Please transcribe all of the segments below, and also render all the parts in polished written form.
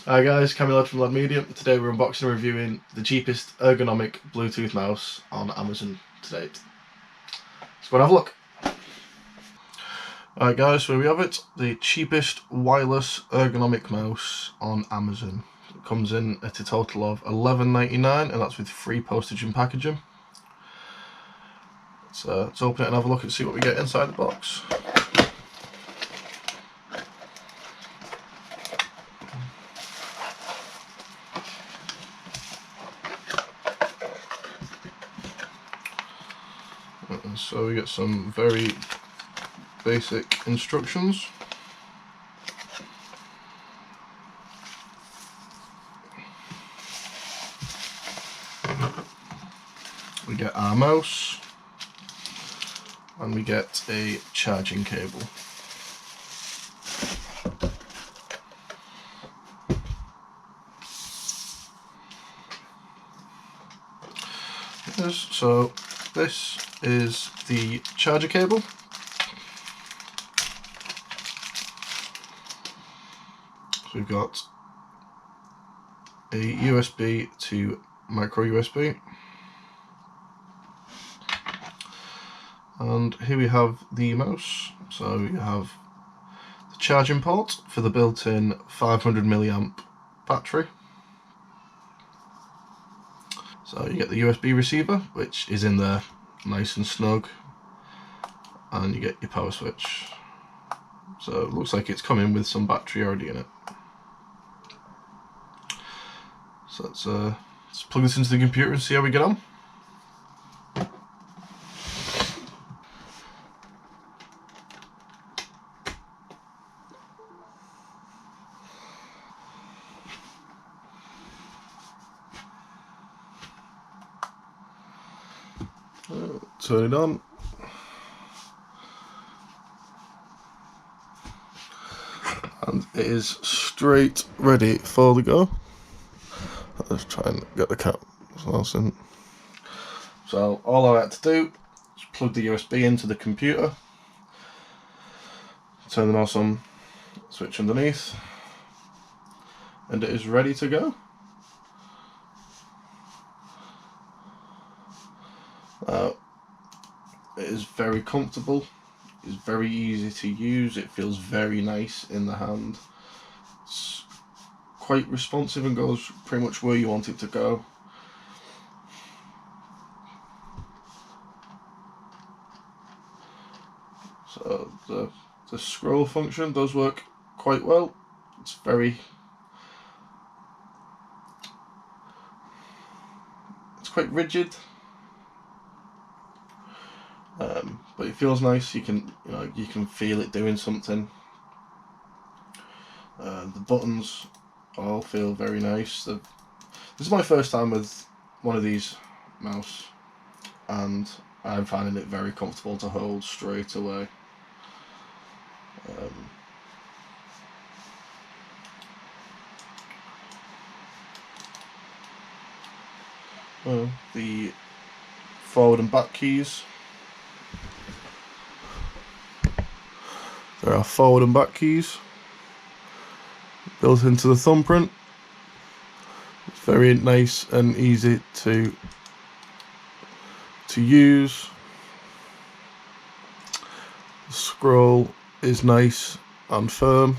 Hi guys, Camille from LaddMedia. Today we're unboxing and reviewing the cheapest ergonomic Bluetooth mouse on Amazon to date. Let's go and have a look. Alright guys, so we have it. The cheapest wireless ergonomic mouse on Amazon. It comes in at a total of $11.99 and that's with free postage and packaging. So let's open it and have a look and see what we get inside the box. So we get some very basic instructions. We get our mouse and we get a charging cable. So this is the charger cable. So we've got a USB to micro USB, and here we have the mouse. So you have the charging port for the built-in 500 milliamp battery. So you get the USB receiver, which is in there nice and snug, and you get your power switch. So it looks like it's coming with some battery already in it. So let's plug this into the computer and see how we get on. Turn it on. And it is straight ready for the go. Let's try and get the cap in. So all I had to do is plug the USB into the computer, turn the mouse on, switch underneath, and it is ready to go. It is very comfortable, it's very easy to use, it feels very nice in the hand. It's quite responsive and goes pretty much where you want it to go. So the scroll function does work quite well. It's quite rigid, but it feels nice. You can feel it doing something. The buttons all feel very nice. This is my first time with one of these mouse, and I'm finding it very comfortable to hold straight away. The forward and back keys. There are forward and back keys built into the thumbprint. It's very nice and easy to use. The scroll is nice and firm.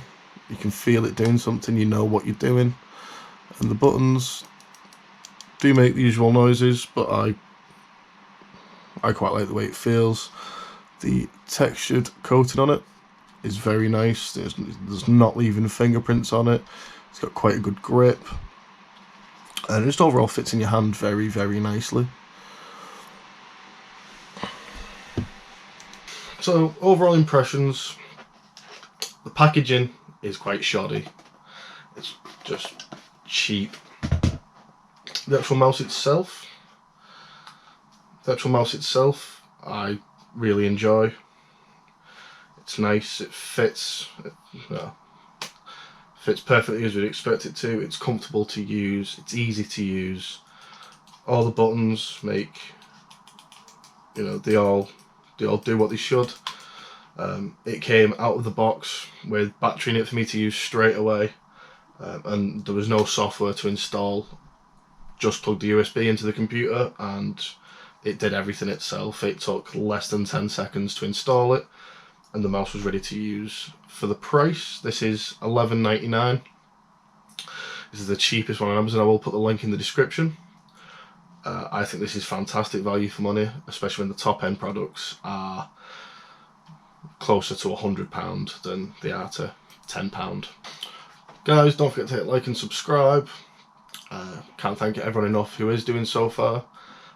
You can feel it doing something, you know what you're doing. And the buttons do make the usual noises, but I quite like the way it feels. The textured coating on it is very nice. There's not leaving fingerprints on it. It's got quite a good grip, and it just overall fits in your hand very, very nicely. So overall impressions, the packaging is quite shoddy. It's just cheap. The actual mouse itself, I really enjoy. It's nice, it fits perfectly as you'd expect it to. It's comfortable to use, it's easy to use. All the buttons make, they all do what they should. It came out of the box with battery in it for me to use straight away. and there was no software to install. Just plugged the USB into the computer and it did everything itself. It took less than 10 seconds to install it, and the mouse was ready to use. For the price, this is $11.99. This is the cheapest one on Amazon. I will put the link in the description. I think this is fantastic value for money, especially when the top end products are closer to £100 than they are to £10. Guys, don't forget to hit like and subscribe. Can't thank everyone enough who is doing so far.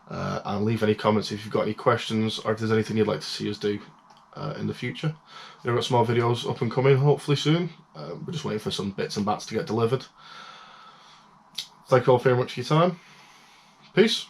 And leave any comments if you've got any questions, or if there's anything you'd like to see us do in the future. We've got some more videos up and coming hopefully soon. We're just waiting for some bits and bats to get delivered. Thank you all very much for your time. Peace.